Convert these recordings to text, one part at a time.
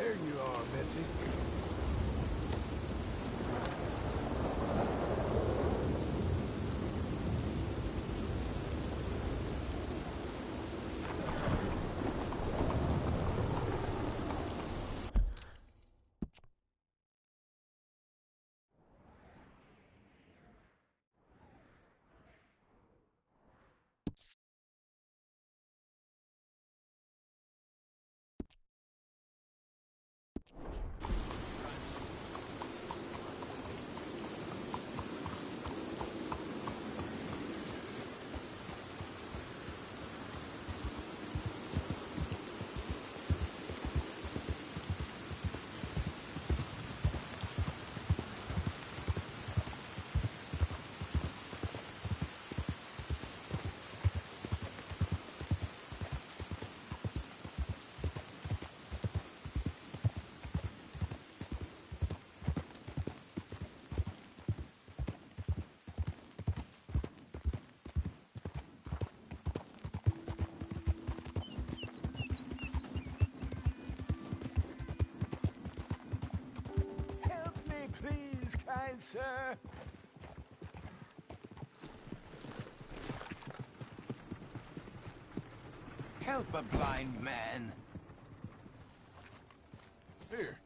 There you are, Missy. Please, kind sir. Help a blind man. Here.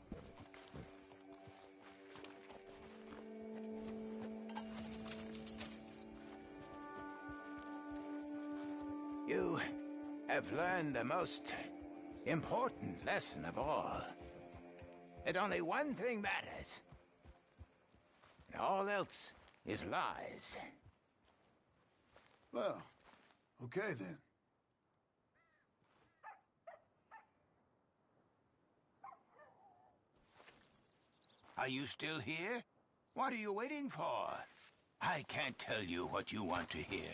You have learned the most important lesson of all. That only one thing matters. And all else is lies. Well, okay then. Are you still here? What are you waiting for? I can't tell you what you want to hear.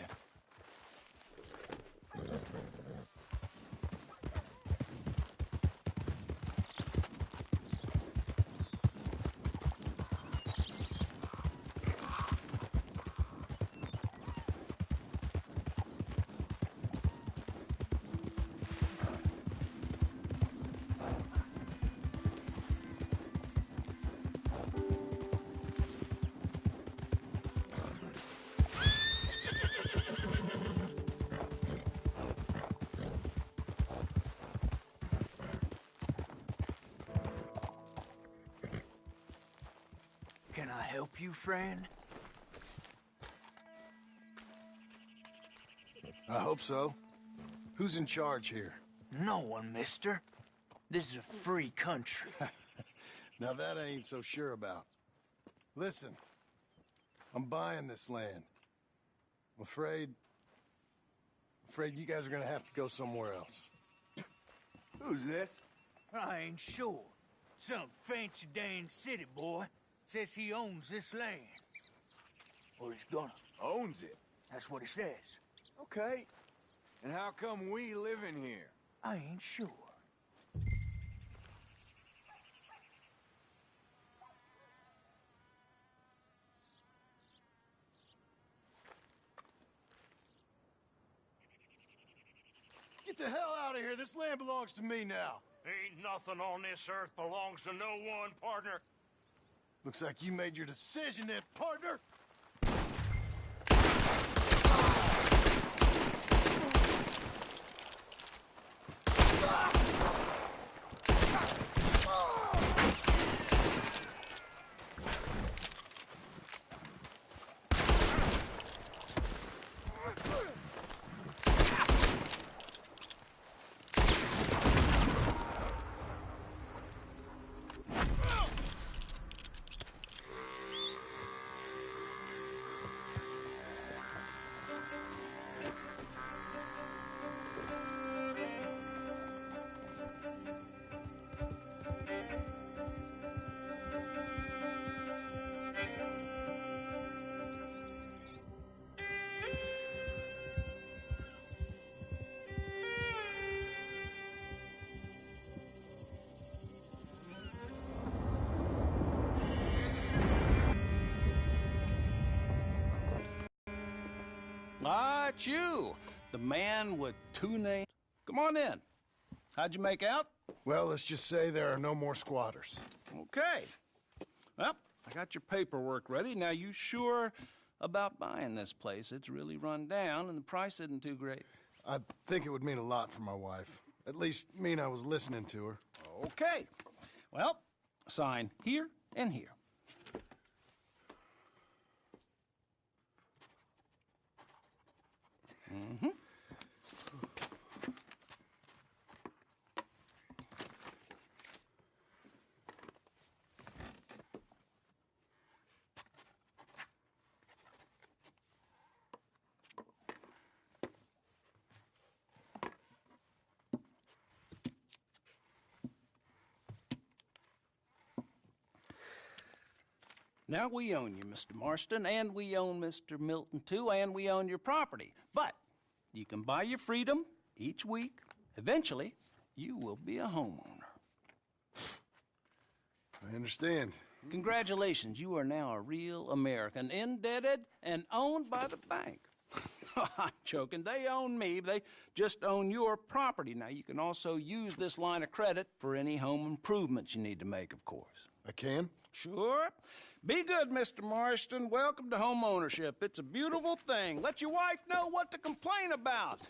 Can I help you, friend? I hope so. Who's in charge here? No one, mister. This is a free country. Now that I ain't so sure about. Listen, I'm buying this land. I'm afraid you guys are gonna have to go somewhere else. Who's this? I ain't sure. Some fancy Dan city boy says he owns this land. Or he's gonna. Owns it? That's what he says. Okay. And how come we live in here? I ain't sure. Get the hell out of here! This land belongs to me now! Ain't nothing on this earth belongs to no one, partner. Looks like you made your decision then, partner! Ah, it's you, the man with two names. Come on in. How'd you make out? Well, let's just say there are no more squatters. Okay. Well, I got your paperwork ready. Now, you sure about buying this place? It's really run down, and the price isn't too great. I think it would mean a lot for my wife. At least mean I was listening to her. Okay. Well, sign here and here. Mm-hmm. Now, we own you, Mr. Marston, and we own Mr. Milton, too, and we own your property. But you can buy your freedom each week. Eventually, you will be a homeowner. I understand. Congratulations, you are now a real American, indebted and owned by the bank. I'm joking. They own me. They just own your property. Now, you can also use this line of credit for any home improvements you need to make, of course. I can? Sure. Be good, Mr. Marston. Welcome to home ownership. It's a beautiful thing. Let your wife know what to complain about.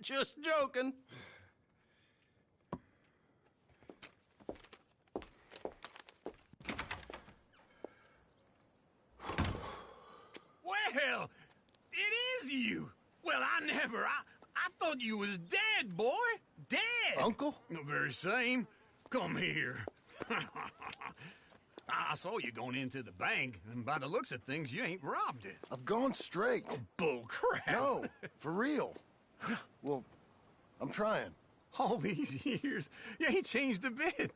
Just joking. Well, it is you. Well, I thought you was dead, boy. Dead. Uncle? The very same. Come here. I saw you going into the bank, and by the looks of things, you ain't robbed it. I've gone straight. Bull crap. No, for real. Well, I'm trying. All these years, you ain't changed a bit.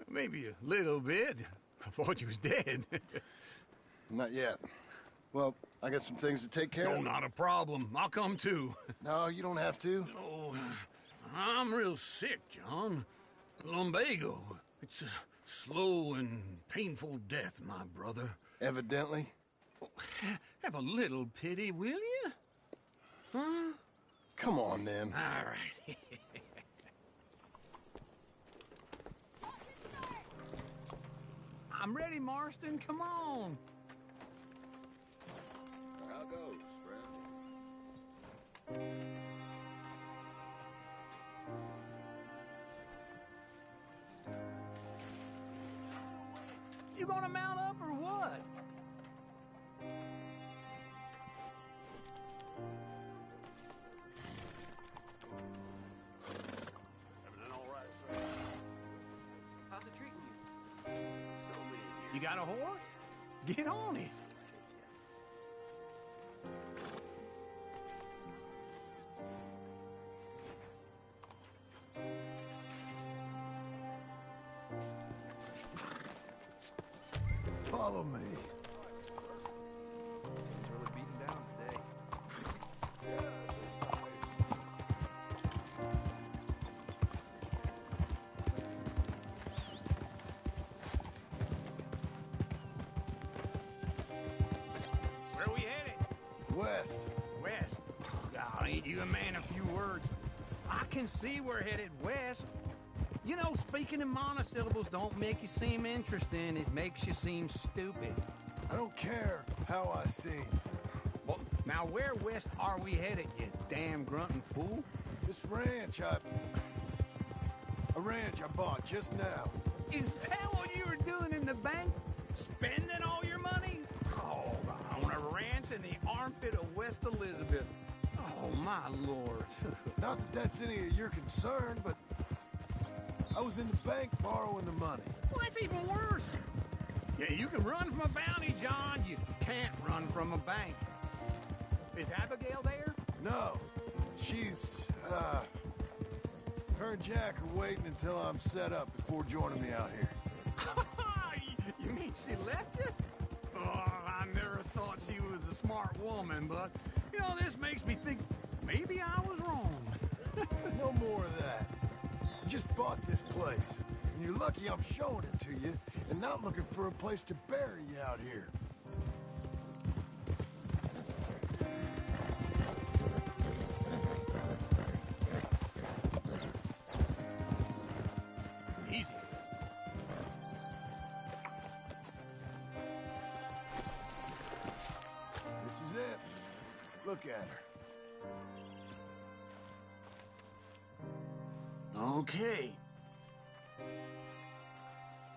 Maybe a little bit. I thought you was dead. Not yet. Well, I got some things to take care No, of. not a problem. I'll come too. No, you don't have to. Oh, I'm real sick, John. Lumbago. It's a slow and painful death, my brother. Evidently. Have a little pity, will you? Huh? Come on, then. All right. I'm ready, Marston. Come on. How goes, friend? You gonna mount up or what? Everything all right, sir? How's it treating you? So me here. You got a horse? Get on it. Follow me. Really beaten down today. Where we headed? West. West. God, ain't you a man of few words? I can see we're headed west. You know, speaking in monosyllables don't make you seem interesting. It makes you seem stupid. I don't care how I seem. Well, now where west are we headed, you damn grunting fool? This ranch a ranch I bought just now. Is that what you were doing in the bank? Spending all your money? Oh, on a ranch in the armpit of West Elizabeth. Oh, my lord. Not that that's any of your concern, but I was in the bank borrowing the money. Well, that's even worse. Yeah, you can run from a bounty, John. You can't run from a bank. Is Abigail there? No, she's, her and Jack are waiting until I'm set up before joining me out here. You mean she left you? Oh, I never thought she was a smart woman, but, you know, this makes me think maybe I was wrong. No more of that. I just bought this place, and you're lucky I'm showing it to you and not looking for a place to bury you out here. look at her. Okay.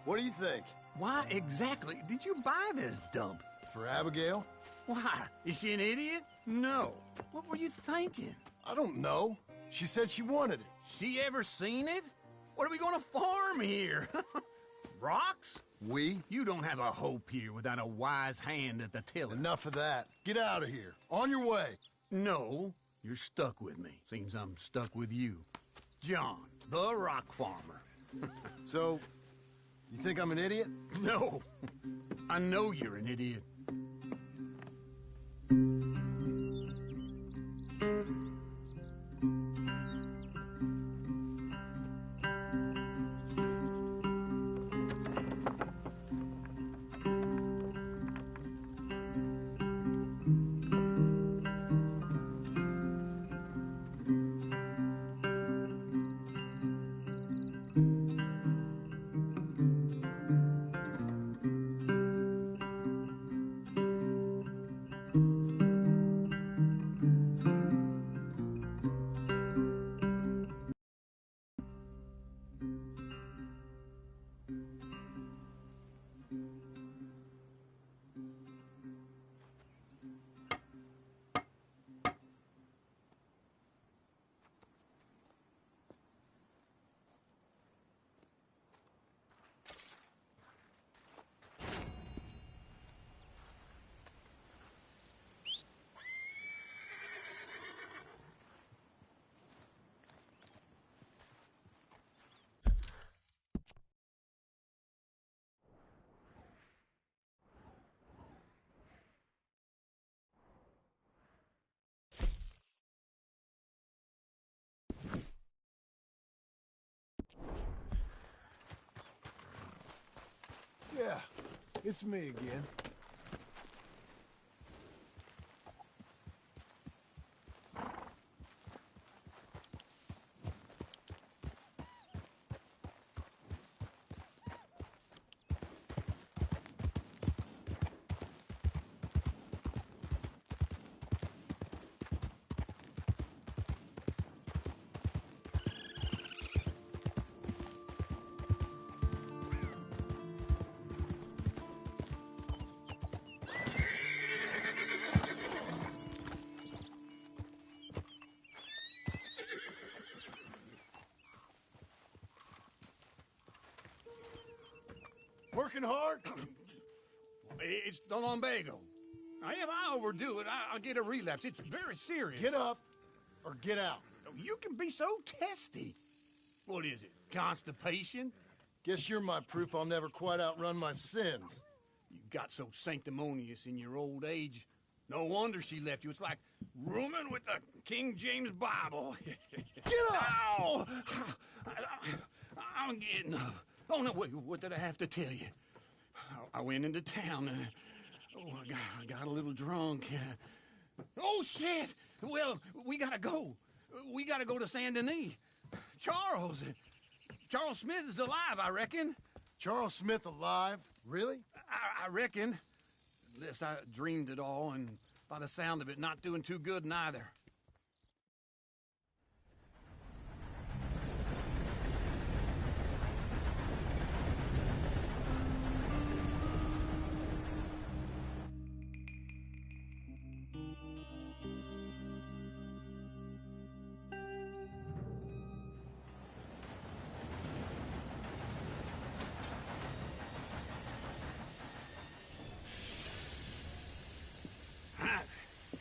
What do you think? Why exactly did you buy this dump? For Abigail? Why? Is she an idiot? No. What were you thinking? I don't know. She said she wanted it. She ever seen it? What are we gonna farm here? Rocks? We? You don't have a hope here without a wise hand at the tiller. Enough of that. Get out of here. On your way. No, you're stuck with me. Seems I'm stuck with you. John, the rock farmer. So, you think I'm an idiot? No, I know you're an idiot. Yeah, it's me again. Working hard? It's the lumbago. Now, if I overdo it, I'll get a relapse. It's very serious. Get up or get out. You can be so testy. What is it, constipation? Guess you're my proof I'll never quite outrun my sins. You got so sanctimonious in your old age. No wonder she left you. It's like rooming with the King James Bible. Get up! Ow! I'm getting up. Oh, no, wait, what did I have to tell you? I went into town. I got a little drunk. Oh, shit! Well, we gotta go. We gotta go to Saint Denis. Charles Smith is alive, I reckon. Charles Smith alive? Really? I reckon. Unless I dreamed it all, and by the sound of it, not doing too good neither.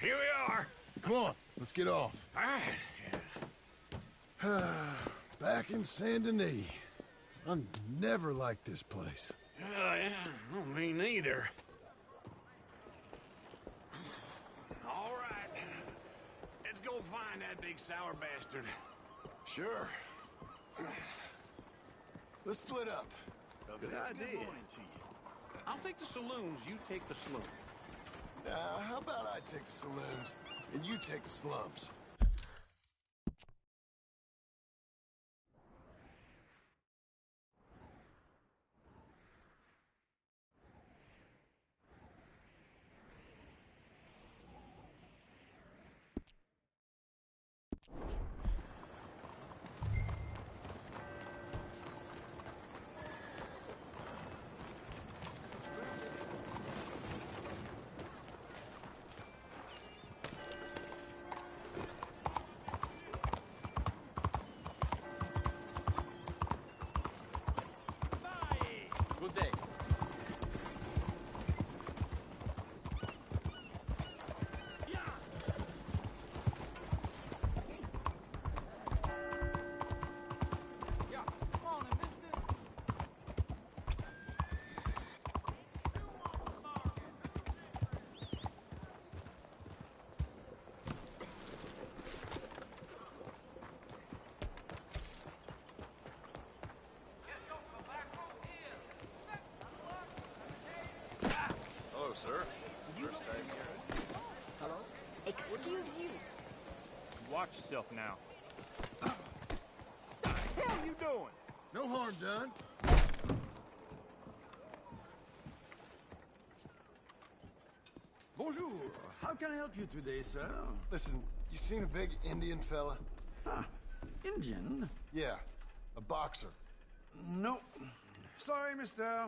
Here we are. Come on, let's get off. All right. Back in Saint Denis. I never liked this place. Yeah, well, me neither. All right. Let's go find that big sour bastard. Sure. Let's split up. Good idea. I'll take the saloons, you take the slums. How about I take the saloons and you take the slums? sir. First time here. Hello? Excuse you. Watch yourself now. What the hell you doing? No harm done. Bonjour. How can I help you today, sir? Listen, you seen a big Indian fella? Ah, Indian? Yeah, a boxer. No. Sorry, mister.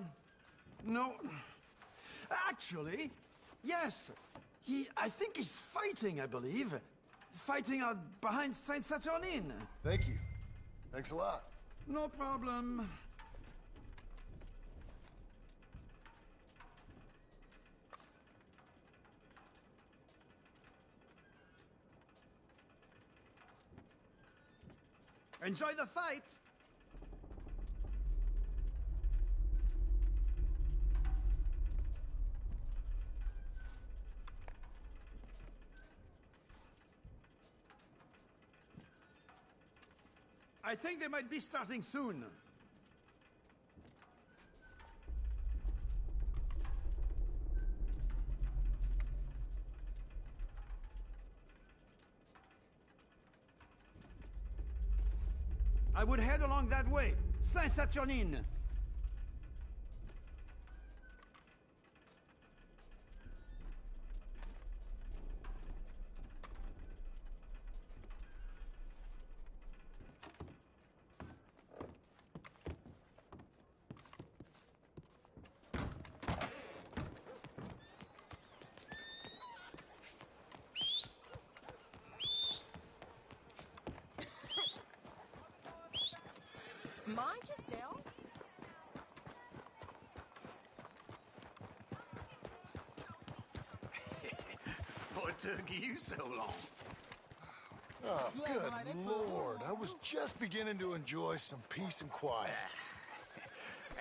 No. Actually, yes. I think he's fighting, I believe. Fighting out behind Saint Saturnin. Thank you. Thanks a lot. No problem. Enjoy the fight! I think they might be starting soon. I would head along that way. Saint Saturnin. Mind yourself. What took you so long? Oh, good Lord. I was just beginning to enjoy some peace and quiet.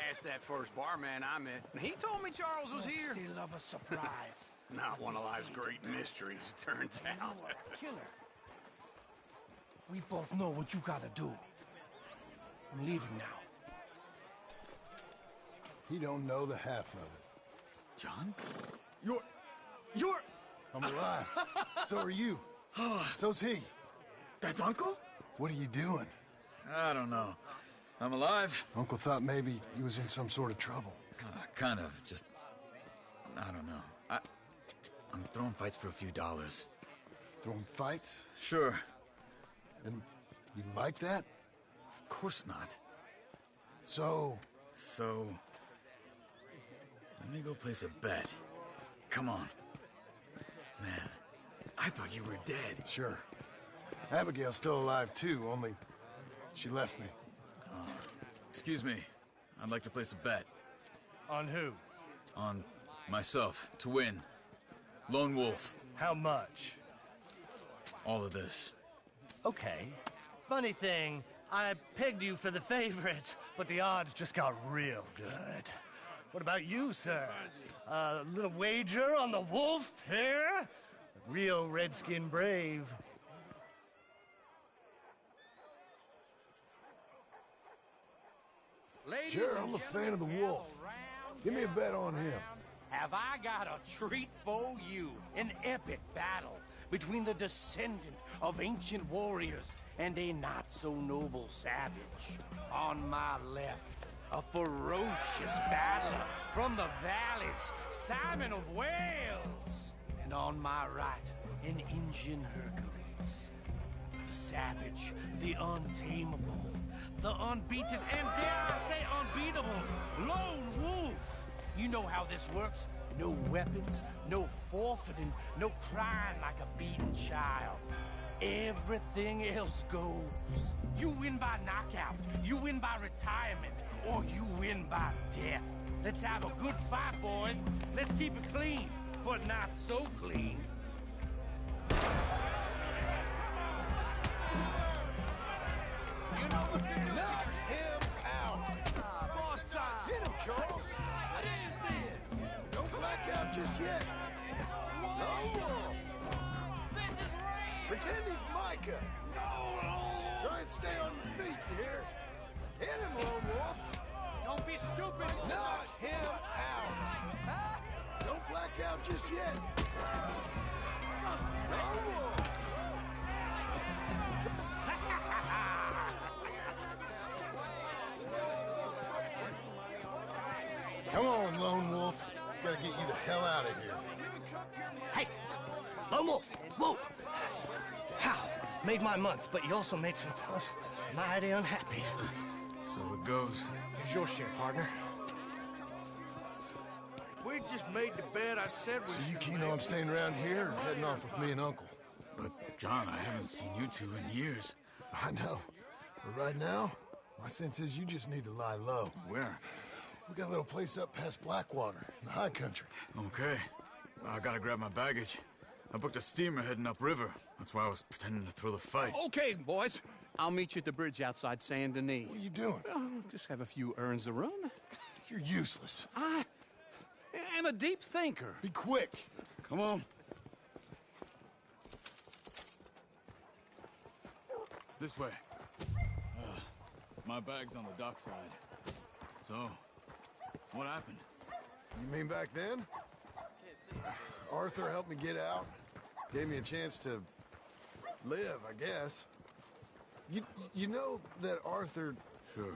Asked that first barman I met, and he told me Charles was here. They love a surprise. Not one of life's great mysteries, it turns out. Killer. We both know what you gotta do. I'm leaving now. He don't know the half of it. John? You're... I'm alive. So are you. So's he. That's Uncle? What are you doing? I don't know. I'm alive. Uncle thought maybe he was in some sort of trouble. Kind of. Just... I don't know. I'm throwing fights for a few dollars. Throwing fights? Sure. And you like that? Of course not. So, let me go place a bet. Come on. Man, I thought you were dead. sure. Abigail's still alive too, only she left me. Excuse me. I'd like to place a bet. On who? On myself, to win. Lone Wolf. How much? All of this. Okay. Funny thing, I pegged you for the favorite, but the odds just got real good. What about you, sir? A little wager on the wolf here? Real redskin brave. Ladies Sure, and I'm a fan of the gentlemen, wolf. gather round, Give me a gather bet on him. round. Have I got a treat for you? An epic battle between the descendant of ancient warriors and a not-so-noble savage. On my left, a ferocious battler from the valleys, Simon of Wales. And on my right, an Indian Hercules. The savage, the untamable, the unbeaten, and dare I say unbeatable, Lone Wolf. You know how this works. No weapons, no forfeiting, no crying like a beaten child. Everything else goes. You win by knockout, you win by retirement, or you win by death. Let's have a good fight, boys. Let's keep it clean, but not so clean. You know what to do. Knock him out! Boss time. Hit him, Charles! What is this? Don't black out just yet. Lone Wolf! This is real. Pretend he's Micah. No. Try and stay on your feet, you hear? Hit him, Lone Wolf! Don't be stupid. Knock him out! Don't black up just yet. Come on, Lone Wolf. Gotta get you the hell out of here. Hey! Lone Wolf! Whoa! How? Made my month, but you also made some fellas mighty unhappy. So it goes. Here's your share, partner. If we'd just made the bed I said we So you should keen make. on staying around here or heading off with me and Uncle? But, John, I haven't seen you two in years. I know. But right now, my sense is you just need to lie low. Where? We got a little place up past Blackwater, in the high country. Okay. I gotta grab my baggage. I booked a steamer heading upriver. That's why I was pretending to throw the fight. Okay, boys. I'll meet you at the bridge outside Saint Denis. What are you doing? Oh, just have a few errands to run. You're useless. I am a deep thinker. Be quick. Come on. This way. My bag's on the dockside. So, what happened? You mean back then? Arthur helped me get out. Gave me a chance to live, I guess. You know that Arthur... Sure.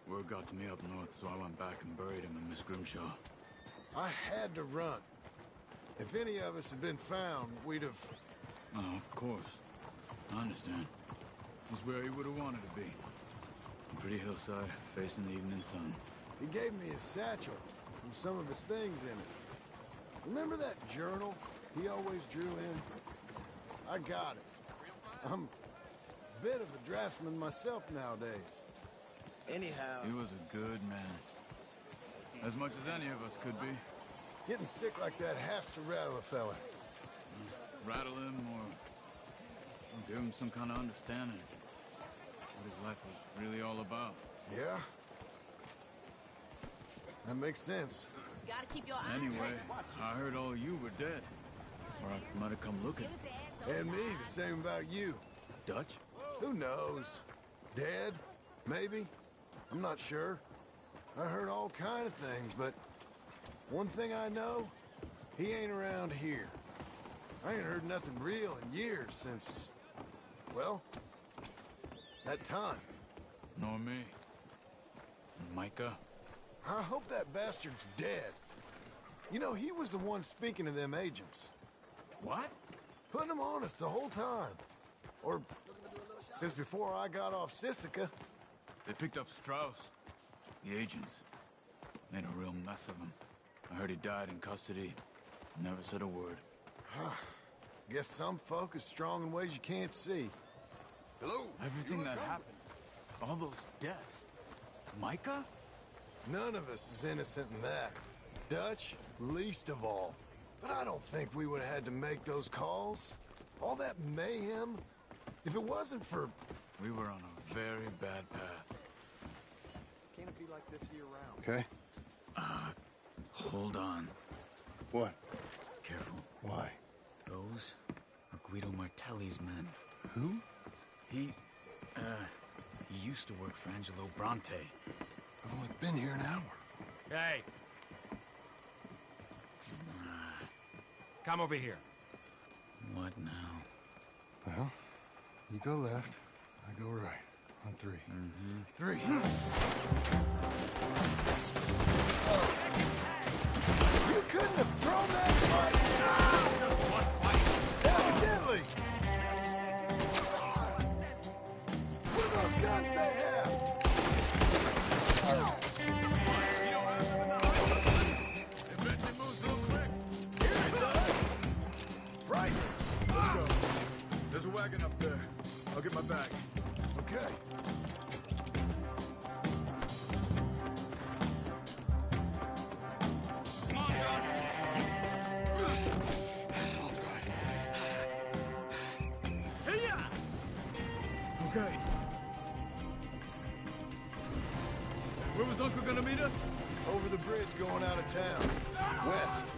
Word got to me up north, so I went back and buried him in Miss Grimshaw. I had to run. If any of us had been found, we'd have... Oh, of course. I understand. He's where he would have wanted to be. A pretty hillside, facing the evening sun. He gave me his satchel with some of his things in it. Remember that journal he always drew in? I got it. I'm a bit of a draftsman myself nowadays. Anyhow... He was a good man. As much as any of us could be. Getting sick like that has to rattle a fella. Rattle him or give him some kind of understanding. What his life was really all about. Yeah? That makes sense. Gotta keep your eyes Anyway, I heard all you were dead. Or I might have come looking. And me, the same about you. Dutch? Who knows? Dead? Maybe? I'm not sure. I heard all kind of things, but one thing I know, he ain't around here. I ain't heard nothing real in years since, well, that time. Nor me. And Micah? I hope that bastard's dead. You know, he was the one speaking to them agents. What? Putting them on us the whole time. Or since before I got off Sisika. They picked up Strauss. The agents. Made a real mess of him. I heard he died in custody. Never said a word. Guess some folk is strong in ways you can't see. Hello? Everything that happened. All those deaths. Micah? None of us is innocent in that. Dutch, least of all. But I don't think we would have had to make those calls. All that mayhem. If it wasn't for... We were on a very bad path. Can't it be like this year-round? Okay. Hold on. What? Careful. Why? Those are Guido Martelli's men. Who? He used to work for Angelo Bronte. I've only been here an hour. Hey. Come over here. What now? Well, you go left, I go right. On three. Three. You couldn't have thrown that fight! Just one fight! Evidently! What are those guns they have? It bet they moves real quick. Here it does! Frightening! Let's go. There's a wagon up there. I'll get my bag. Okay. Come on, John. I'll drive. Okay. Where was Uncle gonna meet us? Over the bridge going out of town. West.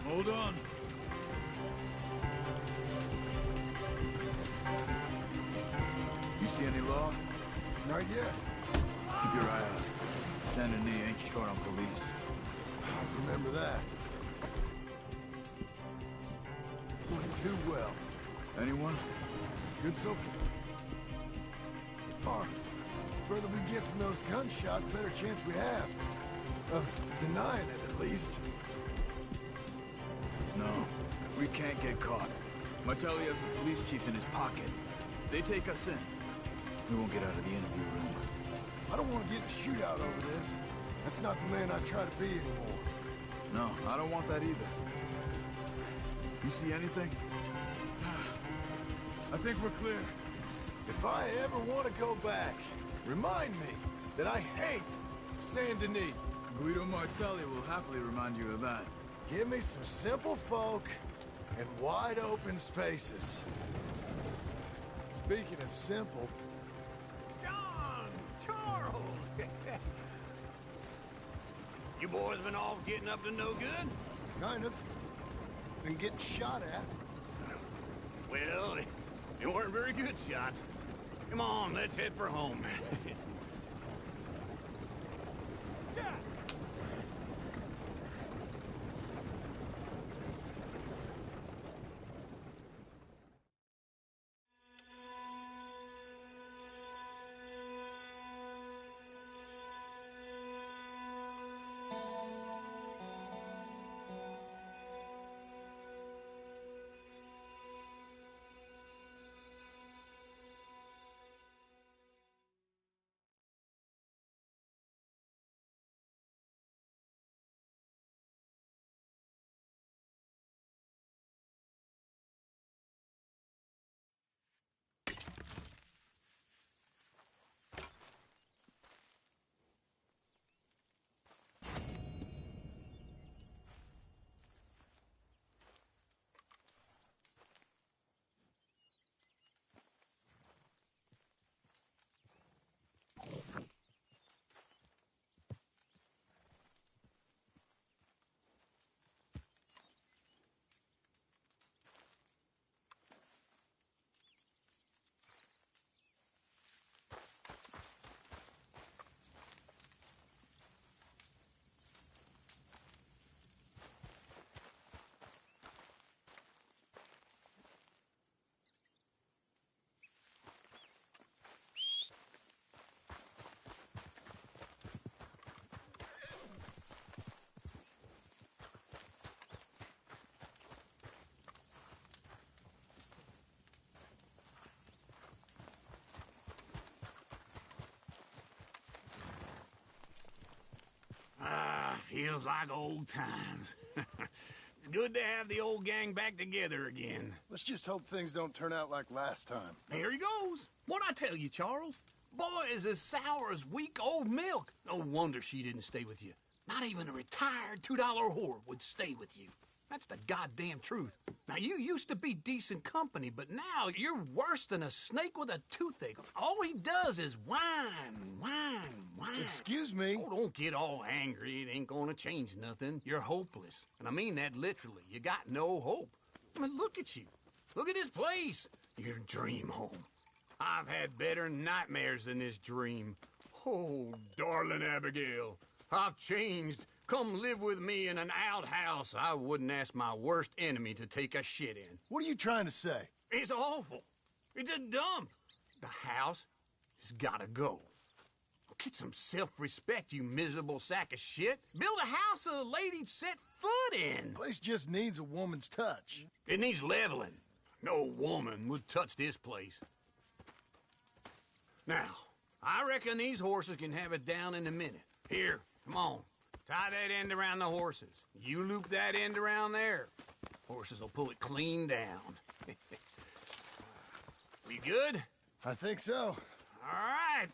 Hold on. You see any law? Not yet. Keep your eye out. Saint Denis ain't short on police. I remember that. Only too well. Anyone? Good so far. Further we get from those gunshots, better chance we have. Of denying it, at least. No, we can't get caught. Martelli has the police chief in his pocket. If they take us in, we won't get out of the interview room. I don't want to get in a shootout over this. That's not the man I try to be anymore. No, I don't want that either. You see anything? I think we're clear. If I ever want to go back, remind me that I hate Saint Denis. Guido Martelli will happily remind you of that. Give me some simple folk and wide open spaces. Speaking of simple... John! Charles! You boys been off getting up to no good? Kind of. Been getting shot at. Well, they weren't very good shots. Come on, let's head for home. Feels like old times. It's good to have the old gang back together again. Let's just hope things don't turn out like last time. There he goes. What'd I tell you, Charles? Boy is as sour as weak old milk. No wonder she didn't stay with you. Not even a retired $2 whore would stay with you. That's the goddamn truth. Now, you used to be decent company, but now you're worse than a snake with a toothache. All he does is whine, whine, whine. Excuse me? Oh, don't get all angry. It ain't gonna change nothing. You're hopeless. And I mean that literally. You got no hope. I mean, look at you. Look at this place. Your dream home. I've had better nightmares than this dream. Oh, darling Abigail, I've changed. Come live with me in an outhouse I wouldn't ask my worst enemy to take a shit in. What are you trying to say? It's awful. It's a dump. The house has gotta go. Get some self-respect, you miserable sack of shit. Build a house a lady'd set foot in. The place just needs a woman's touch. It needs leveling. No woman would touch this place. Now, I reckon these horses can have it down in a minute. Here, come on. Tie that end around the horses. You loop that end around there. Horses will pull it clean down. We good? I think so. All right.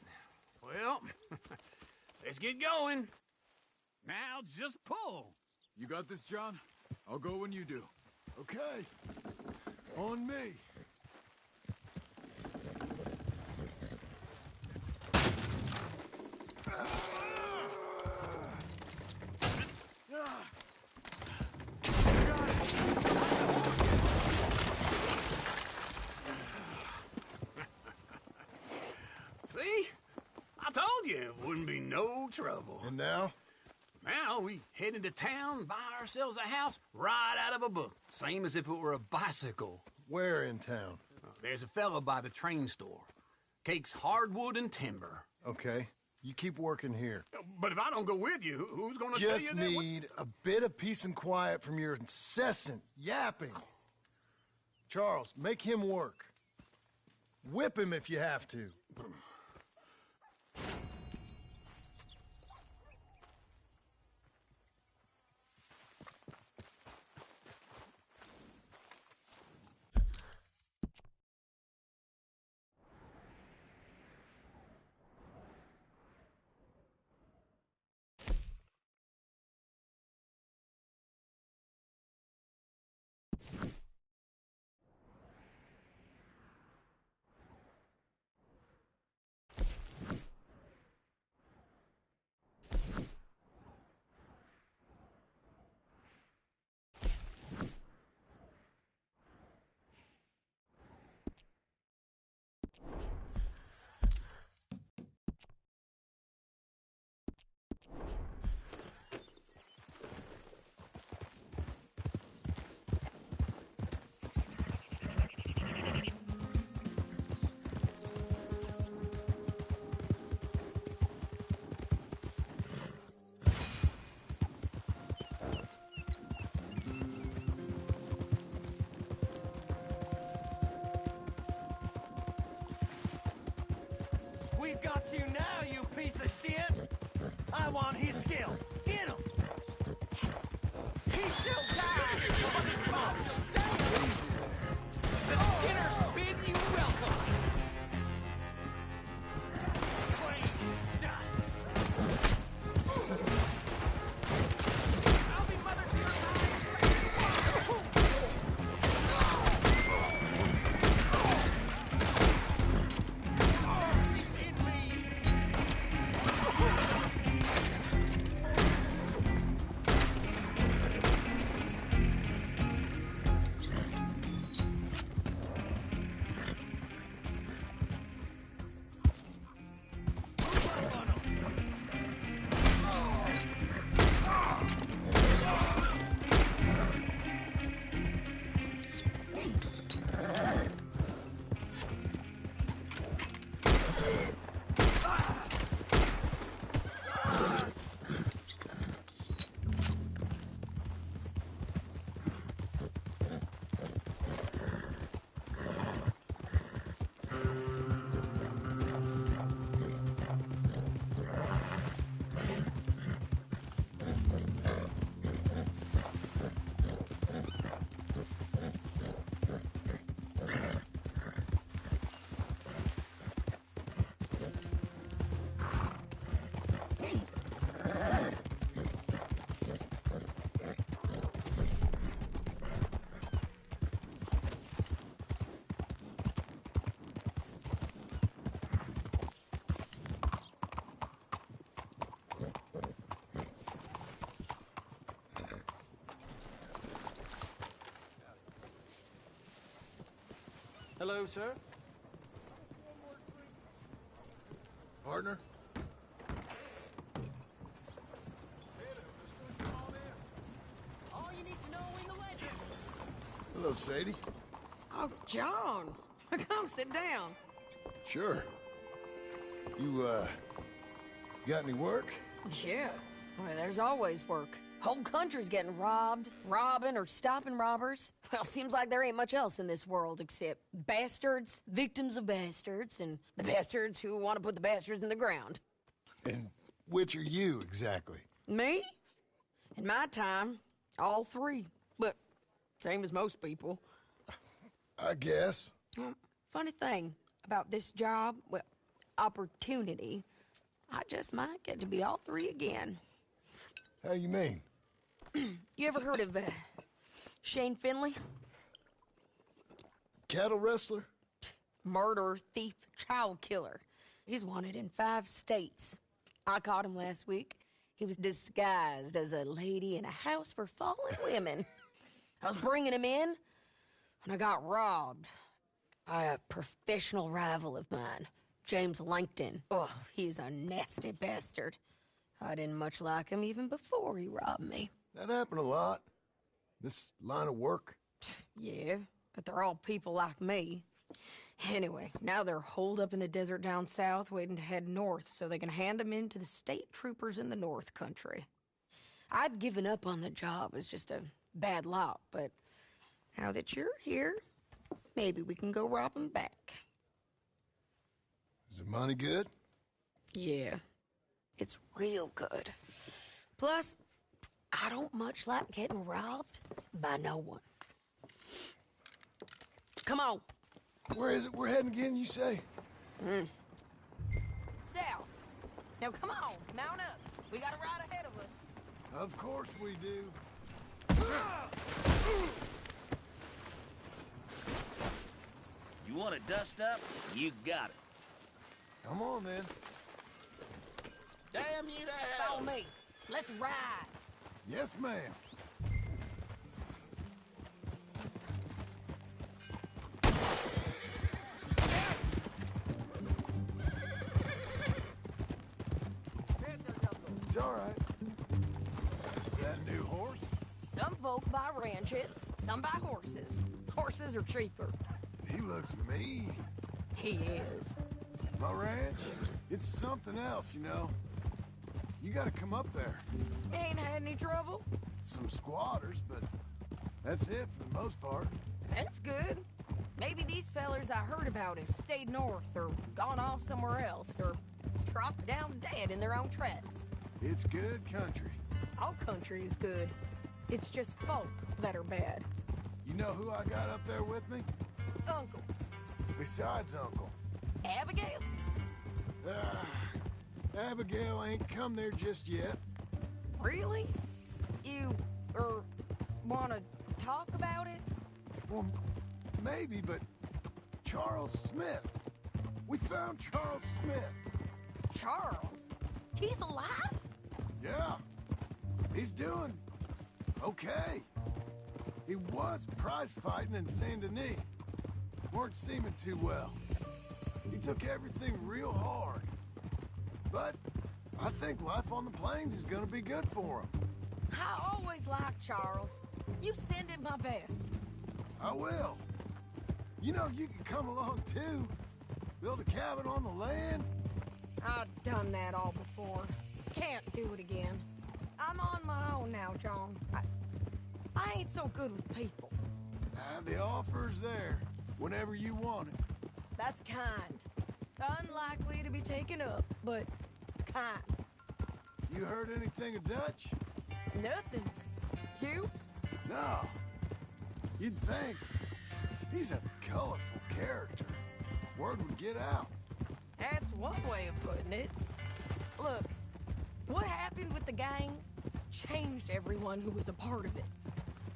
Well, let's get going. Now just pull. You got this, John? I'll go when you do. Okay. On me. See? I told you it wouldn't be no trouble. And now? Well, we head into town, buy ourselves a house right out of a book. Same as if it were a bicycle. Where in town? There's a fellow by the train store. Cakes hardwood and timber. Okay. You keep working here. But if I don't go with you, who's gonna tell you Just that? need a bit of peace and quiet from your incessant yapping. Charles, make him work. Whip him if you have to. We've got you now, you piece of shit! I want his skill. Get him! He shall die for his cause! The Skinners bid you welcome. Flames, dust! I'll be mother to your Hello, sir. Partner? All you need to know in the legend. Hello, Sadie. Oh, John. Come sit down. Sure. You got any work? Yeah. Well, there's always work. Whole country's getting robbed, robbing, or stopping robbers. Well, seems like there ain't much else in this world except bastards, victims of bastards, and the bastards who want to put the bastards in the ground. And which are you, exactly? Me? In my time, all three. But same as most people. I guess. Funny thing about this job, well, opportunity, I just might get to be all three again. How you mean? You ever heard of Shane Finley? Cattle wrestler? Murderer, thief, child killer. He's wanted in 5 states. I caught him last week. He was disguised as a lady in a house for fallen women. I was bringing him in, and I got robbed by a professional rival of mine, James Langton. Oh, he's a nasty bastard. I didn't much like him even before he robbed me. That happened a lot. This line of work. Yeah, but they're all people like me. Anyway, now they're holed up in the desert down south waiting to head north so they can hand them in to the state troopers in the north country. I'd given up on the job as just a bad lot, but now that you're here, maybe we can go rob them back. Is the money good? Yeah, it's real good. Plus, I don't much like getting robbed by no one. Come on. Where is it we're heading again, you say? South. Now come on, mount up. We got a ride ahead of us. Of course we do. You want to dust up? You got it. Come on, then. Damn you to hell! Follow me. Let's ride. Yes, ma'am. It's all right. That new horse? Some folk buy ranches, some buy horses. Horses are cheaper. He looks mean. He is. My ranch? It's something else, you know. You gotta come up there. Ain't had any trouble? Some squatters, but that's it for the most part. That's good. Maybe these fellers I heard about have stayed north or gone off somewhere else or dropped down dead in their own tracks. It's good country. All country is good. It's just folk that are bad. You know who I got up there with me? Uncle. Besides Uncle. Abigail? Abigail ain't come there just yet. Really? You, wanna talk about it? Well, maybe, but Charles Smith. We found Charles Smith. Charles? He's alive? Yeah. He's doing okay. He was prize fighting in Saint Denis. Weren't seeming too well. He took everything real hard. But I think life on the plains is gonna be good for him. I always liked Charles. You send him my best. I will. You know, you can come along too. Build a cabin on the land. I've done that all before. Can't do it again. I'm on my own now, John. I ain't so good with people. The offer's there, whenever you want it. That's kind. Unlikely to be taken up, but kind. You heard anything of Dutch? Nothing. You? No. You'd think. He's a colorful character. Word would get out. That's one way of putting it. Look, what happened with the gang changed everyone who was a part of it.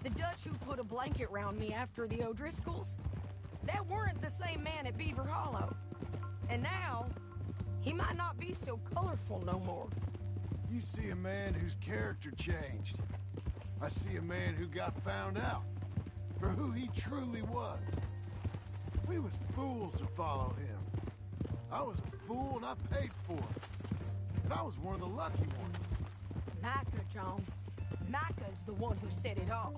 The Dutch who put a blanket round me after the O'Driscolls, that weren't the same man at Beaver Hollow. And now, he might not be so colorful no more. You see a man whose character changed. I see a man who got found out for who he truly was. We was fools to follow him. I was a fool and I paid for it. And I was one of the lucky ones. Micah, John. Micah's the one who set it off.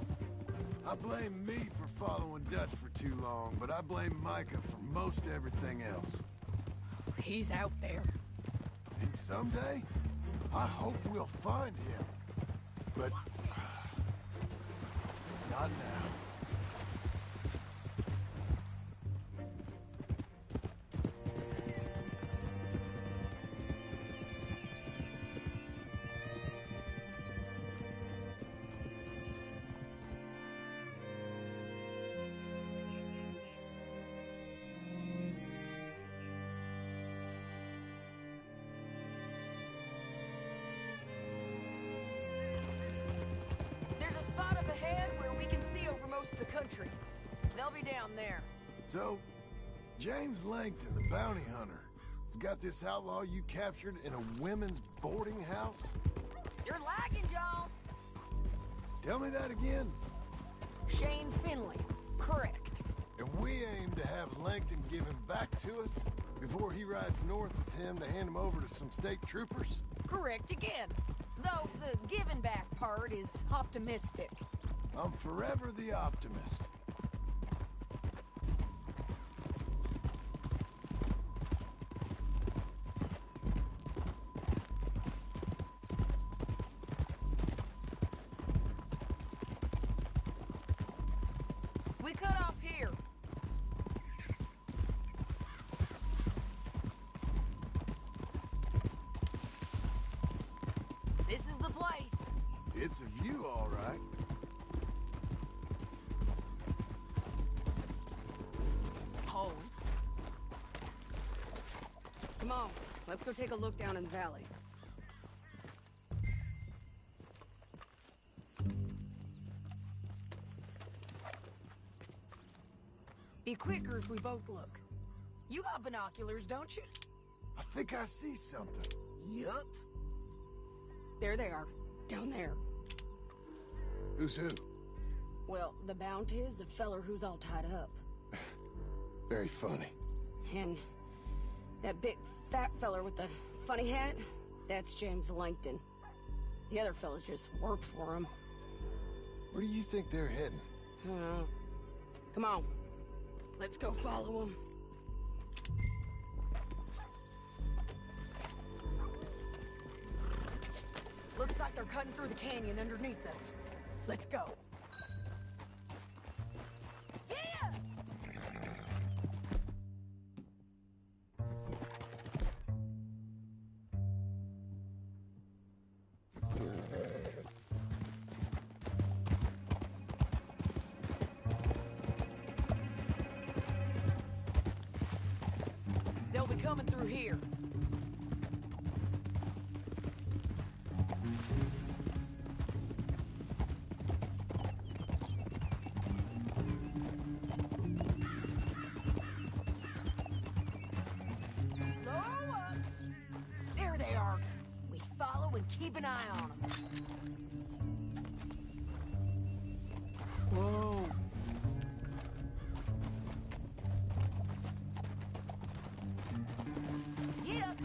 I blame me for following Dutch for too long, but I blame Micah for most everything else. He's out there. And someday, I hope we'll find him. But not now. Of the country. They'll be down there. So, James Langton, the bounty hunter, has got this outlaw you captured in a women's boarding house? You're lagging, John. Tell me that again. Shane Finley. Correct. And we aim to have Langton give him back to us Before he rides north with him to hand him over to some state troopers? Correct again. Though the giving back part is optimistic. I'm forever the optimist. We cut off here. This is the place. It's a view, all right. Hold. Come on, let's go take a look down in the valley. Be quicker if we both look. You got binoculars, don't you? I think I see something. Yup. There they are, down there. Who's who? Well, the bounty is the feller who's all tied up. Very funny. And that big fat feller with the funny hat, that's James Langton. The other fellas just work for him. Where do you think they're heading? Come on. Let's go follow them. Looks like they're cutting through the canyon underneath us. Let's go. Yeah! They'll be coming through here. Slow up. There they are. We follow and keep an eye on them. Whoa. Yep.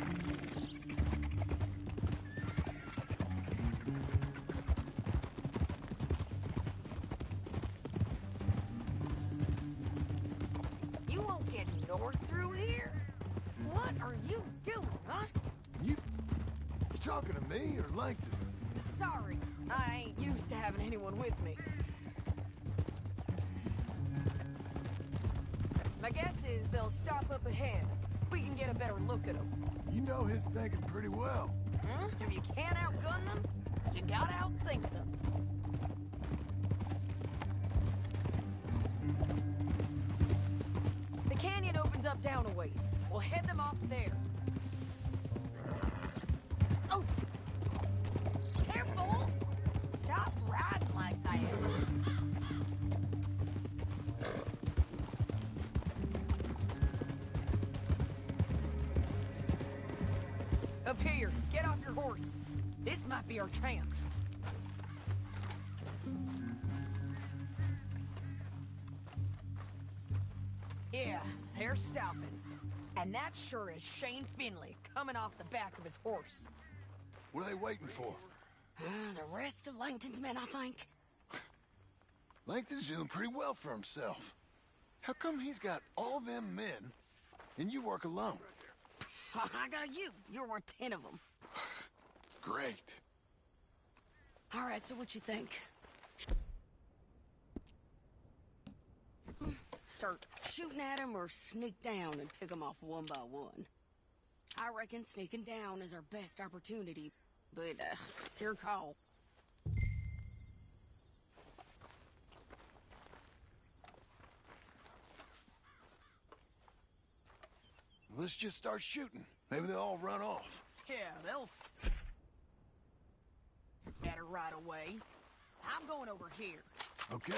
You won't get north through here? What are you doing, huh? You talking to me or Langton? Sorry, I ain't used to having anyone with me. My guess is they'll stop up ahead. We can get a better look at them. You know his thinking pretty well. If you can't outgun them, you gotta outthink them. The canyon opens up down a ways. We'll head them off there. Oh! Careful! Stop riding like that. Up here, get off your horse. This might be our chance. Yeah, they're stopping. And that sure is Shane Finley coming off the back of his horse. What are they waiting for? The rest of Langton's men, I think. Langton's doing pretty well for himself. How come he's got all them men and you work alone? I got you. You're worth 10 of them. Great. All right, so what you think? Start shooting at him or sneak down and pick them off one by one? I reckon sneaking down is our best opportunity, but it's your call. Let's just start shooting. Maybe they'll all run off. Yeah, they'll scatter right away. I'm going over here. Okay.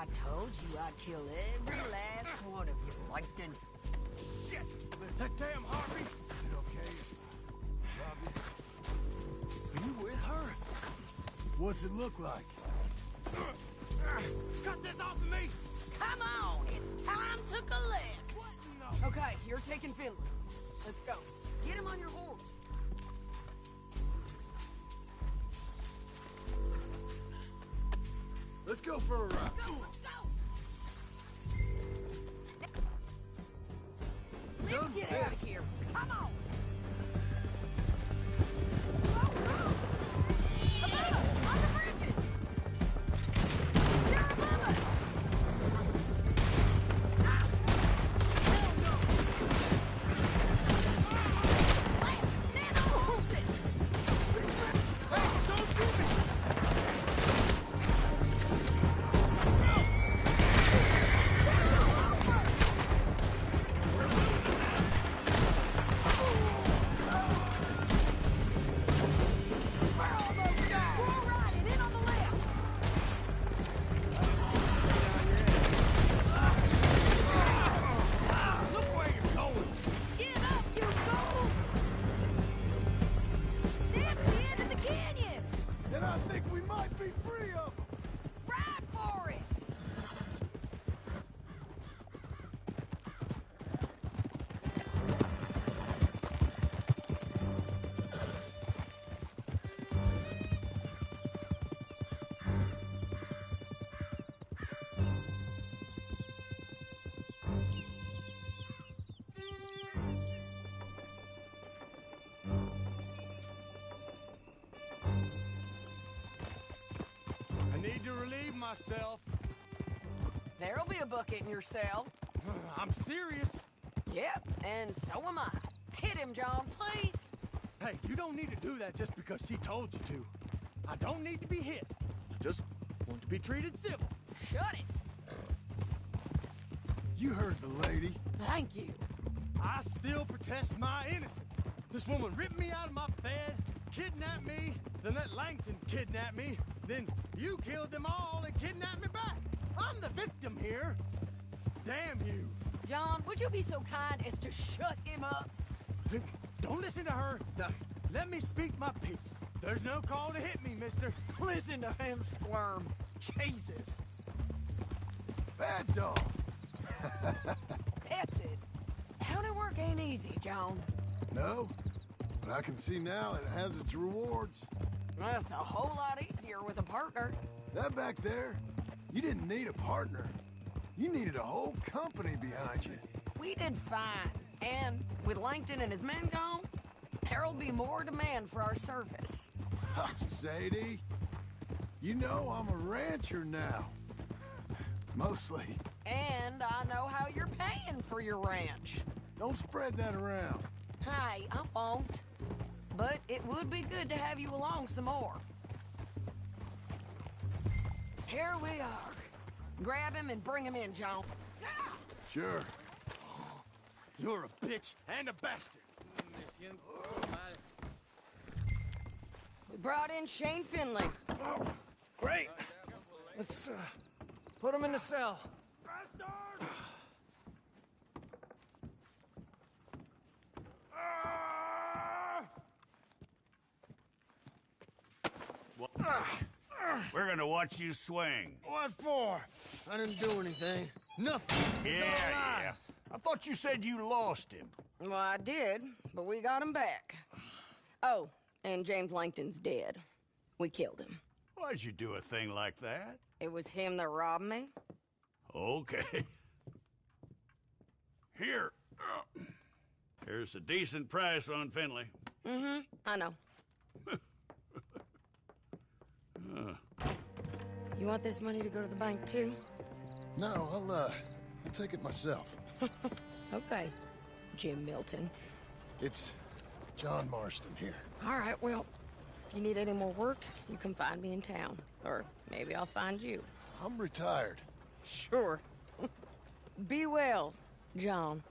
I told you I'd kill every last one of you, Langton. Shit! That damn Harvey! Is it okay if I rob you? Are you with her? What's it look like? Cut this off of me! Come on, it's time to collect. Okay, you're taking Finley. Let's go. Get him on your horse. Let's go for a ride. Go, let's go. Let's get out of here. Come on. Above us, on the bridges. They're above us. Man on horses. Hey, don't do me! Need to relieve myself. There'll be a bucket in your cell. I'm serious. Yep, and so am I. Hit him, John, please. Hey, you don't need to do that just because she told you to. I don't need to be hit. I just want to be treated civil. Shut it. You heard the lady. Thank you. I still protest my innocence. This woman ripped me out of my bed, kidnapped me, then let Langton kidnap me, then you killed them all and kidnapped me back. I'm the victim here. Damn you. John, would you be so kind as to shut him up? Don't listen to her. Now, let me speak my piece. There's no call to hit me, mister. Listen to him squirm. Jesus. Bad dog. That's it. County work ain't easy, John. No, but I can see now it has its rewards. That's a whole lot easier with a partner. That back there, you didn't need a partner. You needed a whole company behind you. We did fine. And with Langton and his men gone, there'll be more demand for our service. Sadie, you know I'm a rancher now. Mostly. And I know how you're paying for your ranch. Don't spread that around. Hey, I won't. But it would be good to have you along some more. Here we are. Grab him and bring him in, John. Sure. You're a bitch and a bastard. We brought in Shane Finley. Oh, great. Let's put him in the cell. Bastard! We're gonna watch you swing. What for? I didn't do anything. Nothing. He's alive. I thought you said you lost him. Well, I did, but we got him back. Oh, and James Langton's dead. We killed him. Why'd you do a thing like that? It was him that robbed me. Okay. Here. Here's a decent price on Finley. Mm-hmm, I know. You want this money to go to the bank, too? No, I'll take it myself. Okay, Jim Milton. It's John Marston here. All right, well, if you need any more work, you can find me in town. Or maybe I'll find you. I'm retired. Sure. Be well, John.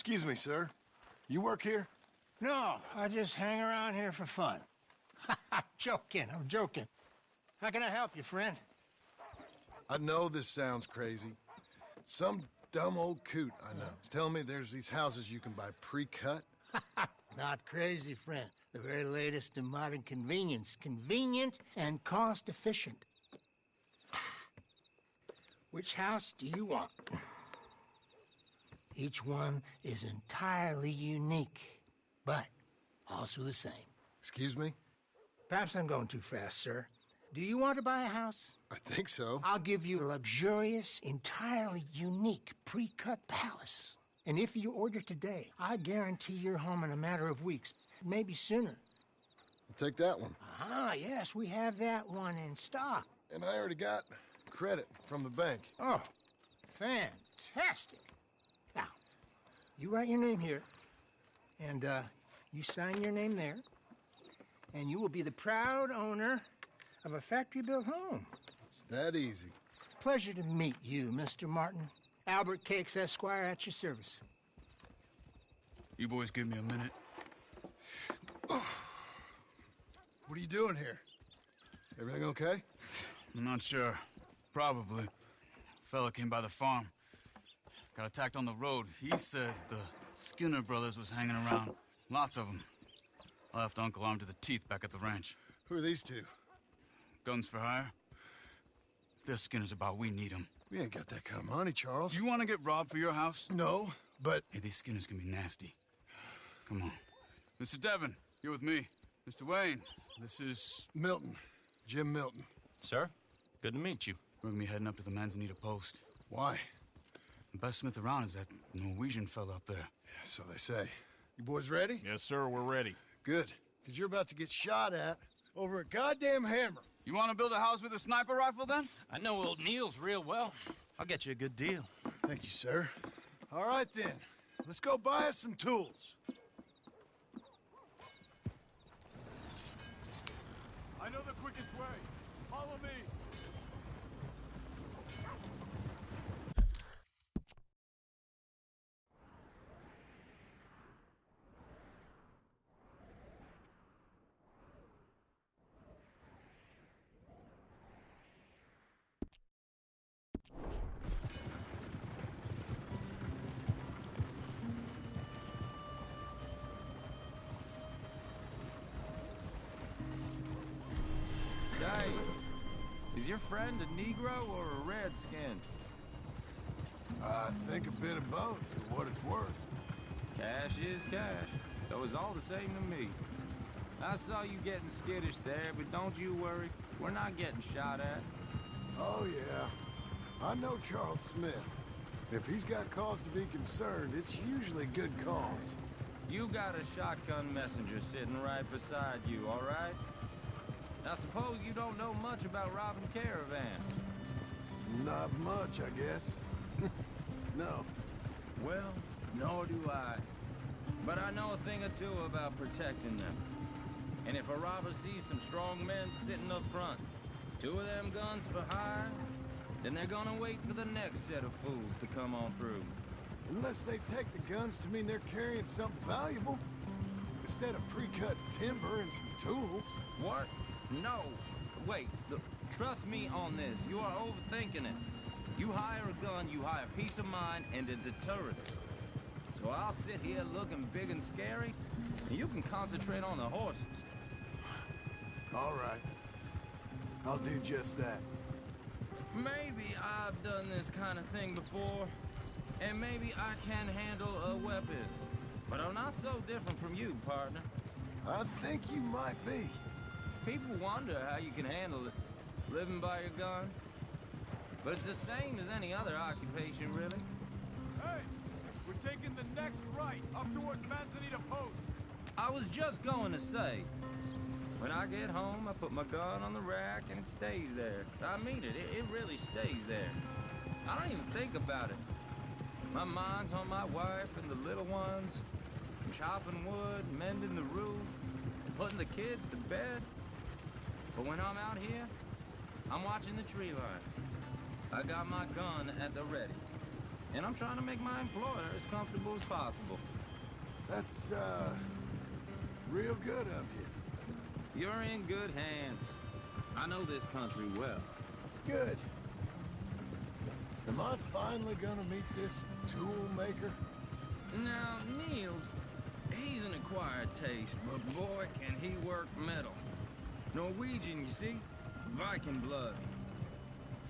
Excuse me, sir. You work here? No, I just hang around here for fun. I'm joking. How can I help you, friend? I know this sounds crazy. Some dumb old coot I know is telling me there's these houses you can buy pre-cut. Not crazy, friend. The very latest in modern convenience. Convenient and cost-efficient. Which house do you want? Each one is entirely unique, but also the same. Excuse me? Perhaps I'm going too fast, sir. Do you want to buy a house? I think so. I'll give you a luxurious, entirely unique pre-cut palace. And if you order today, I guarantee you're home in a matter of weeks, maybe sooner. I'll take that one. Ah, yes, we have that one in stock. And I already got credit from the bank. Oh, fantastic. Now, you write your name here, and you sign your name there, and you will be the proud owner of a factory-built home. It's that easy. Pleasure to meet you, Mr. Martin. Albert Cakes, Esquire, at your service. You boys give me a minute. What are you doing here? Everything okay? I'm not sure. Probably. Fella came by the farm. Got attacked on the road. He said the Skinner brothers was hanging around. Lots of them. I left Uncle armed to the teeth back at the ranch. Who are these two? Guns for hire. If there's Skinners about, we need them. We ain't got that kind of money, Charles. You want to get robbed for your house? No, but... Hey, these Skinners can be nasty. Come on. Mr. Devon, you're with me. Mr. Wayne, this is... Milton. Jim Milton. Sir, good to meet you. We're gonna be heading up to the Manzanita post. Why? The best smith around is that Norwegian fella up there. Yeah, so they say. You boys ready? Yes, sir, we're ready. Good, because you're about to get shot at over a goddamn hammer. You want to build a house with a sniper rifle, then? I know old Neil's real well. I'll get you a good deal. Thank you, sir. All right, then. Let's go buy us some tools. I know the quickest way. Follow me. Is your friend a Negro or a Redskin? I think a bit of both, for what it's worth. Cash is cash, though it's all the same to me. I saw you getting skittish there, but don't you worry. We're not getting shot at. Oh, yeah. I know Charles Smith. If he's got cause to be concerned, it's usually good cause. You got a shotgun messenger sitting right beside you, all right? I suppose you don't know much about robbing caravans. Not much, I guess. No. Well, nor do I. But I know a thing or two about protecting them. And if a robber sees some strong men sitting up front, 2 of them guns for hire, then they're gonna wait for the next set of fools to come on through. Unless they take the guns to mean they're carrying something valuable. Instead of pre-cut timber and some tools. What? No. Wait, look, trust me on this. You are overthinking it. You hire a gun, you hire peace of mind and a deterrent. So I'll sit here looking big and scary, and you can concentrate on the horses. All right. I'll do just that. Maybe I've done this kind of thing before, and maybe I can handle a weapon. But I'm not so different from you, partner. I think you might be. People wonder how you can handle it, living by your gun. But it's the same as any other occupation, really. Hey, we're taking the next right, up towards Manzanita Post. I was just going to say, when I get home, I put my gun on the rack and it stays there. I mean it, it really stays there. I don't even think about it. My mind's on my wife and the little ones. I'm chopping wood, mending the roof, putting the kids to bed. But when I'm out here, I'm watching the tree line. I got my gun at the ready. And I'm trying to make my employer as comfortable as possible. That's, real good of you. You're in good hands. I know this country well. Good. Am I finally gonna meet this tool maker? Now, Niels, he's an acquired taste, but boy, can he work metal. Norwegian, you see? Viking blood.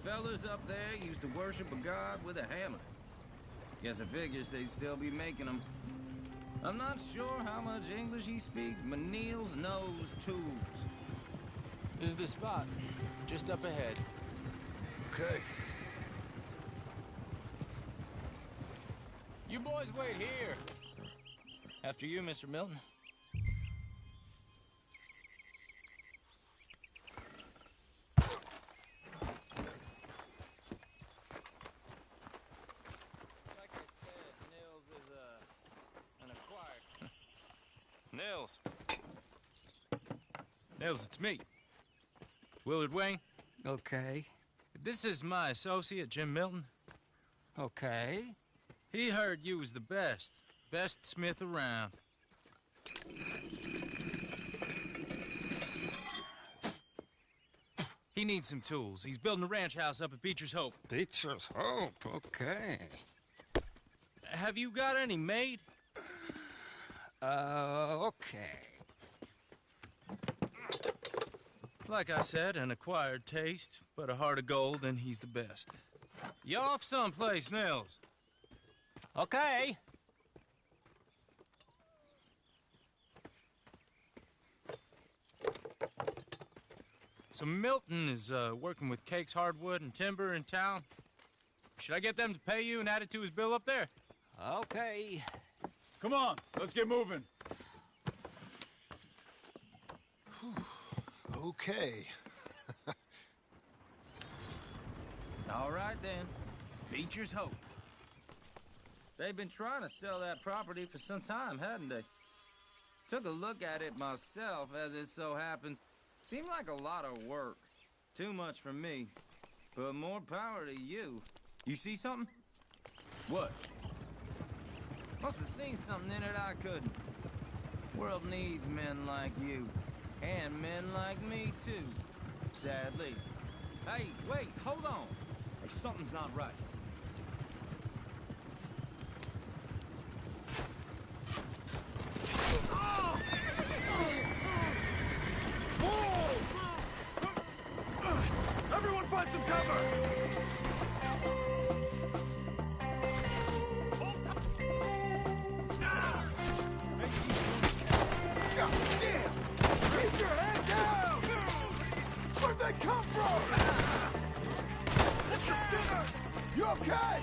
Fellas up there used to worship a god with a hammer. Guess I figures they'd still be making them. I'm not sure how much English he speaks, but Niels knows tools. This is the spot, just up ahead. Okay. You boys wait here. After you, Mr. Milton. Like I said, Nils is an acquired. Nils. Nils, it's me. Willard Wayne. Okay. This is my associate, Jim Milton. Okay. He heard you was the best smith around. He needs some tools. He's building a ranch house up at Beecher's Hope. Beecher's Hope, okay. Have you got any made? Okay. Like I said, an acquired taste, but a heart of gold, and he's the best. You off someplace, Nils? Okay. So Milton is working with Cake's Hardwood and Timber in town. Should I get them to pay you and add it to his bill up there? Okay. Come on, let's get moving. Okay. All right, then. Beecher's Hope. They've been trying to sell that property for some time, hadn't they? Took a look at it myself, as it so happens. Seemed like a lot of work. Too much for me. But more power to you. You see something? What? Must have seen something in it I couldn't. World needs men like you. And men like me, too. Sadly. Hey, wait, hold on. Hey, something's not right. Everyone find some cover! God damn! Keep your head down! Where'd they come from? It's the Skinner! You okay?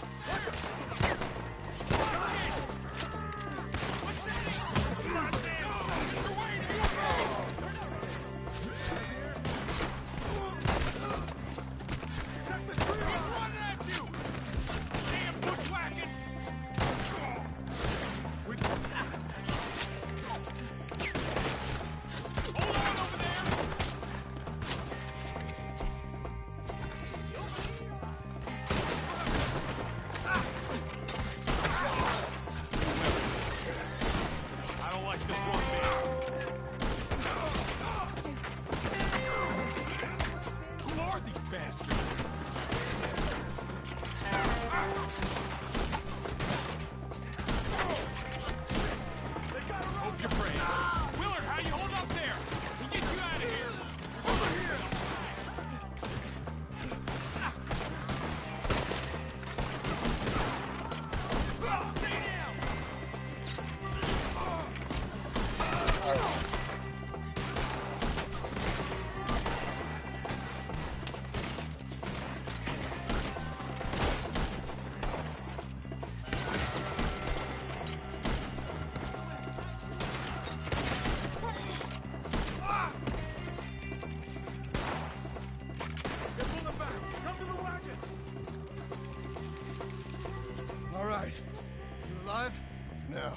All right. You alive? Now,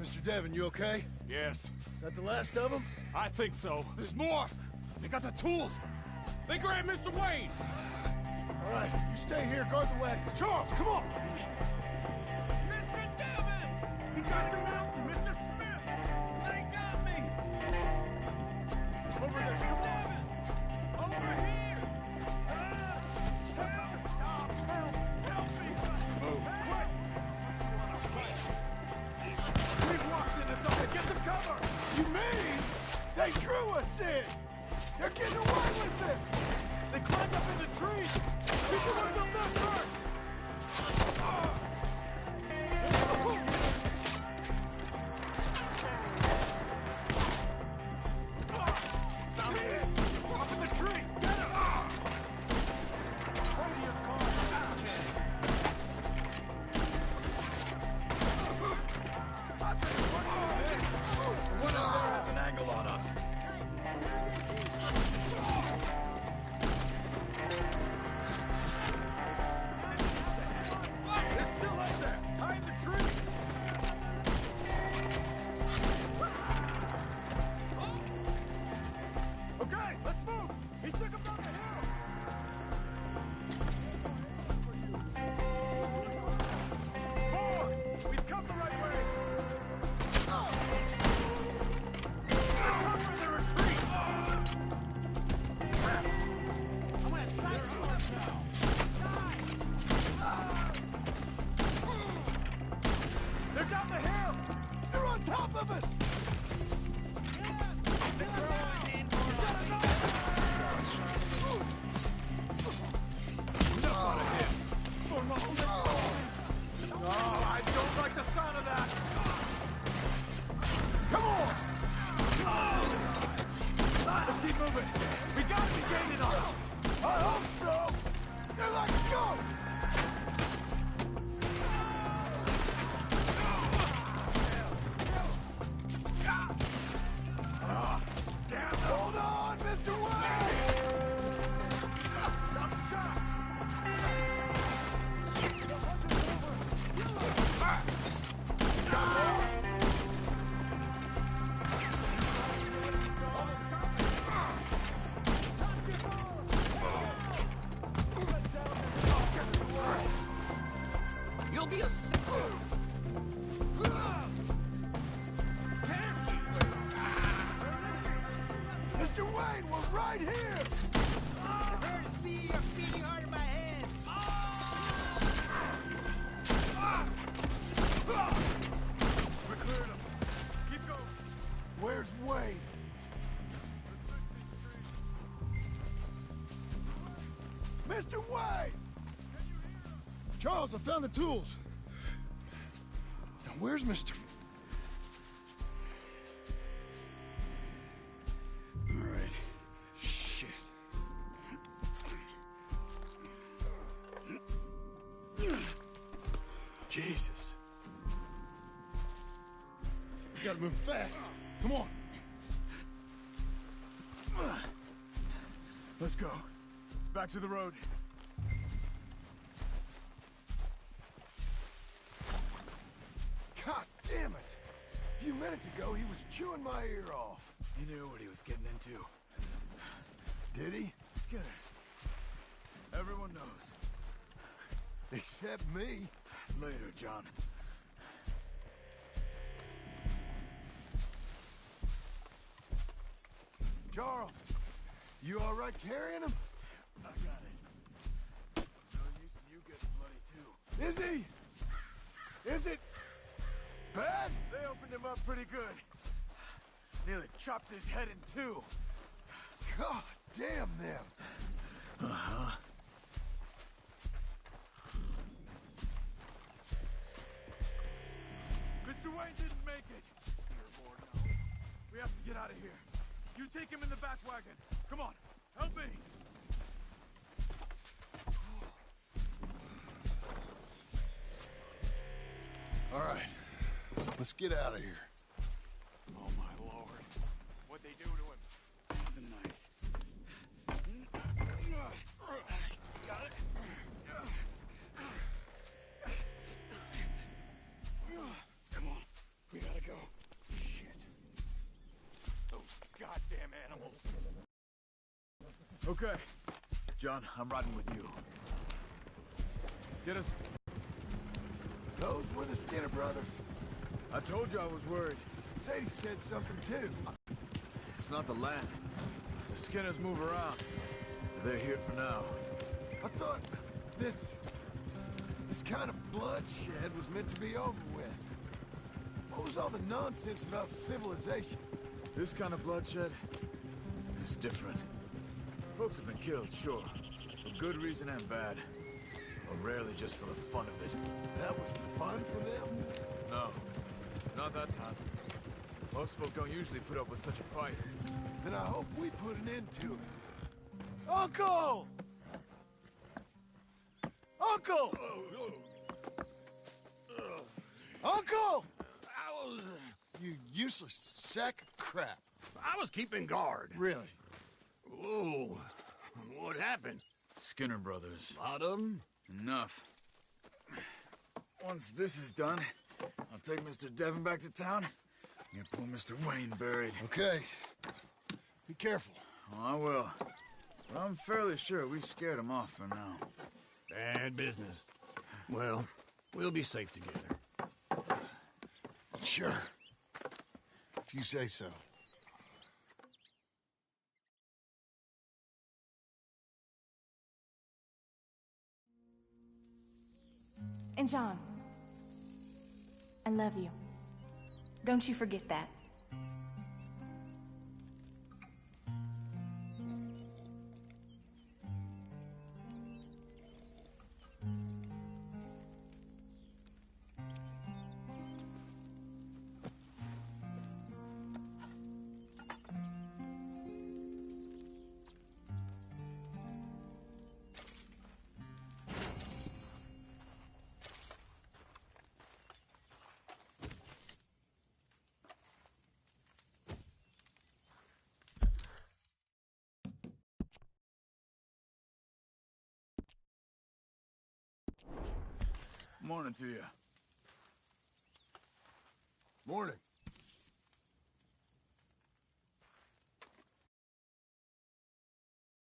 Mr. Devon, you okay? Yes. That the last of them? I think so. There's more! They got the tools! They grabbed Mr. Wayne! All right, you stay here, guard the wagons. Charles, come on! Mr. Devin! He got me out! Mr. Smith! They got me! Over there, come on! Over here! Help! Stop! Help me! Move, quick! We've walked into something! Get some cover! You mean they drew us in? They're getting away with it! They climbed up in the trees! Shoot the ones up there first! Up in the tree! Get him! Hold your car! One out there has an angle on us. They're still up there! Behind the tree! Okay, let's move! He took him down the hill! More! We've come the right way! They're covering the retreat! I'm gonna slice you up now! They're down the hill! They're on top of us! Oh, I don't like the sound of that! Come on! Let's keep moving! We gotta be gaining on them! I hope so! They're like ghosts! Damn! Hold on, Mr. Wayne! I'm shot! You'll be a... Mr. Wayne, we're right here! Prepare to see your beating heart in my hand. We cleared them. Keep going. Where's Wayne? Mr. Wayne! Charles, I found the tools. Now, where's Mr. All right. Shit. Jesus. We gotta move fast. Come on. Let's go. Back to the road. God damn it! A few minutes ago, he was chewing my ear off. He knew what he was getting into. Did he? Skinner. Everyone knows. Except me. Later, John. Charles, you all right carrying him? I got it. No use in you getting bloody, too. Is he? Is it bad? They opened him up pretty good. Nearly chopped his head in two. God damn them. Uh-huh. Mr. Wayne didn't make it. We have to get out of here. You take him in the back wagon. Come on, help me. All right, let's get out of here. Oh, my Lord. What'd they do to him? Nothing nice. Got it? Come on, we gotta go. Shit. Those goddamn animals. Okay. John, I'm riding with you. Get us... Those were the Skinner brothers. I told you I was worried. Sadie said something too. It's not the land. The Skinners move around. They're here for now. I thought this kind of bloodshed was meant to be over with. What was all the nonsense about civilization? This kind of bloodshed is different. Folks have been killed, sure. For good reason and bad. But rarely just for the fun of it. That was fun for them? No. Not that time. Most folk don't usually put up with such a fight. Then I hope we put an end to it. Uncle! Uncle! Uncle! You useless sack of crap. I was keeping guard. Really? Whoa. What happened? Skinner brothers. Lot of them? Enough. Once this is done, I'll take Mr. Devon back to town and get poor Mr. Wayne buried. Okay. Be careful. Oh, I will. But I'm fairly sure we scared him off for now. Bad business. Well, we'll be safe together. Sure. If you say so. And John, I love you. Don't you forget that. Morning to you. Morning.